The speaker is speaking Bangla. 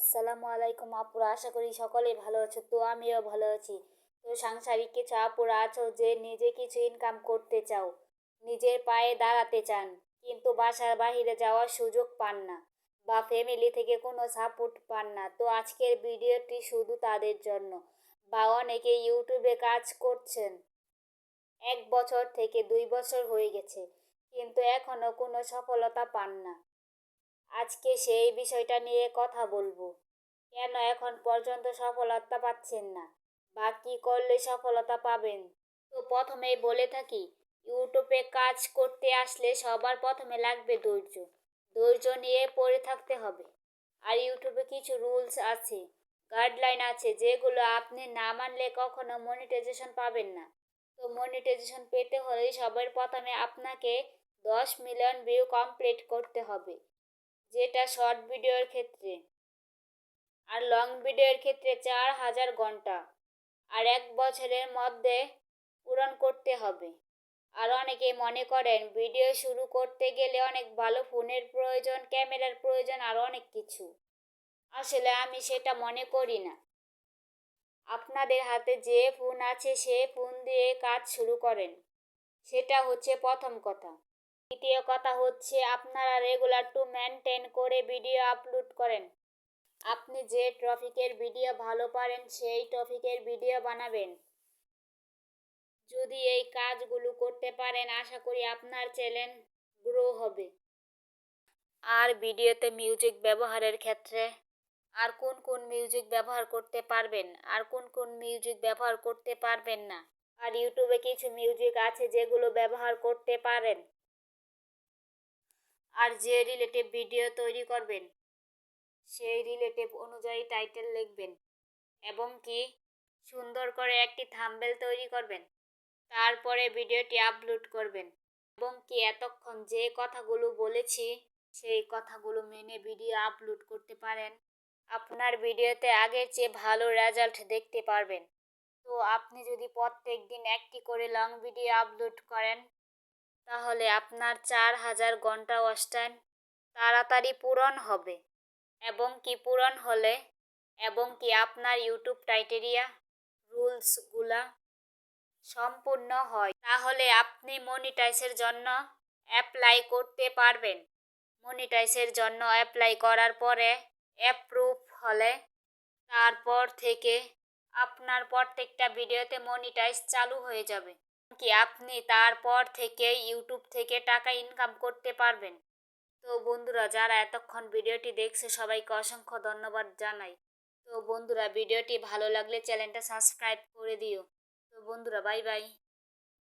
আসসালামু আলাইকুম আপুরা, আশা করি সকলেই ভালো আছো। তো আমিও ভালো আছি। তো সাংসারিক কিছু আপুরা আছো যে নিজে কিছু ইনকাম করতে চাও, নিজের পায়ে দাঁড়াতে চান, কিন্তু বাসার বাইরে যাওয়ার সুযোগ পান না বা ফ্যামিলি থেকে কোনো সাপোর্ট পান না। তো আজকের ভিডিওটি শুধু তাদের জন্য। বা অনেকে ইউটিউবে কাজ করছেন 1 বছর থেকে 2 বছর হয়ে গেছে, কিন্তু এখনো কোনো সফলতা পান না। আজকে সেই বিষয়টা নিয়ে কথা বলবো। কেন এখন পর্যন্ত সফলতা পাচ্ছেন না বা কি করলে সফলতা পাবেন। তো প্রথমেই বলে থাকি, ইউটিউবে কাজ করতে আসলে সবার প্রথমে লাগবে ধৈর্য। ধৈর্য নিয়ে পড়ে থাকতে হবে। আর ইউটিউবে কিছু রুলস আছে, গাইডলাইন আছে, যেগুলো আপনি না মানলে কখনো মনিটাইজেশন পাবেন না। তো মনিটাইজেশন পেতে হলে সবার প্রথমে আপনাকে 10 মিলিয়ন ভিউ কমপ্লিট করতে হবে, যেটা শর্ট ভিডিওর ক্ষেত্রে, আর লং ভিডিওর ক্ষেত্রে 4000 ঘন্টা, আর 1 বছরের মধ্যে পূরণ করতে হবে। আর অনেকেই মনে করেন ভিডিও শুরু করতে গেলে অনেক ভালো ফোনের প্রয়োজন, ক্যামেরার প্রয়োজন, আর অনেক কিছু। আসলে আমি সেটা মনে করি না। আপনাদের হাতে যে ফোন আছে সে ফোন দিয়ে কাজ শুরু করেন, সেটা হচ্ছে প্রথম কথা। দ্বিতীয় কথা হচ্ছে আপনারা রেগুলার টু মেনটেন করে ভিডিও আপলোড করেন। আপনি যে টপিকের ভিডিও ভালো পারেন সেই টপিকের ভিডিও বানাবেন। যদি এই কাজগুলো করতে পারেন, আশা করি আপনার চ্যানেল গ্রো হবে। আর ভিডিওতে মিউজিক ব্যবহারের ক্ষেত্রে আর কোন কোন মিউজিক ব্যবহার করতে পারবেন আর কোন কোন মিউজিক ব্যবহার করতে পারবেন না। আর ইউটিউবে কিছু মিউজিক আছে যেগুলো ব্যবহার করতে পারেন। আর যে রিলেটিভ ভিডিও তৈরি করবেন সেই রিলেটিভ অনুযায়ী টাইটেল লিখবেন, এবং কি সুন্দর করে একটি থাম্বনেল তৈরি করবেন। তারপরে ভিডিওটি আপলোড করবেন, এবং কি এতক্ষণ যে কথাগুলো বলেছি সেই কথাগুলো মেনে ভিডিও আপলোড করতে পারেন। আপনার ভিডিওতে আগের চেয়ে ভালো রেজাল্ট দেখতে পারবেন। তো আপনি যদি প্রত্যেক দিন একটি করে লং ভিডিও আপলোড করেন, তাহলে আপনার 4000 ঘন্টা ওয়াচ টাইম তাড়াতাড়ি পূরণ হবে। এবং কি পূরণ হলে এবং কি আপনার ইউটিউব ক্রাইটেরিয়া রুলসগুলা সম্পূর্ণ হয়, তাহলে আপনি মনিটাইজের জন্য অ্যাপ্লাই করতে পারবেন। মনিটাইজের জন্য অ্যাপ্লাই করার পরে অ্যাপ্রুভ হলে তারপর থেকে আপনার প্রত্যেকটা ভিডিওতে মনিটাইজ চালু হয়ে যাবে, কি আপনি তারপর থেকে ইউটিউব থেকে টাকা ইনকাম করতে পারবেন। তো বন্ধুরা, যারা এতক্ষণ ভিডিওটি দেখছে সবাইকে অসংখ্য ধন্যবাদ জানাই। তো বন্ধুরা, ভিডিওটি ভালো লাগলে চ্যানেলটা সাবস্ক্রাইব করে দিও। তো বন্ধুরা, বাই বাই।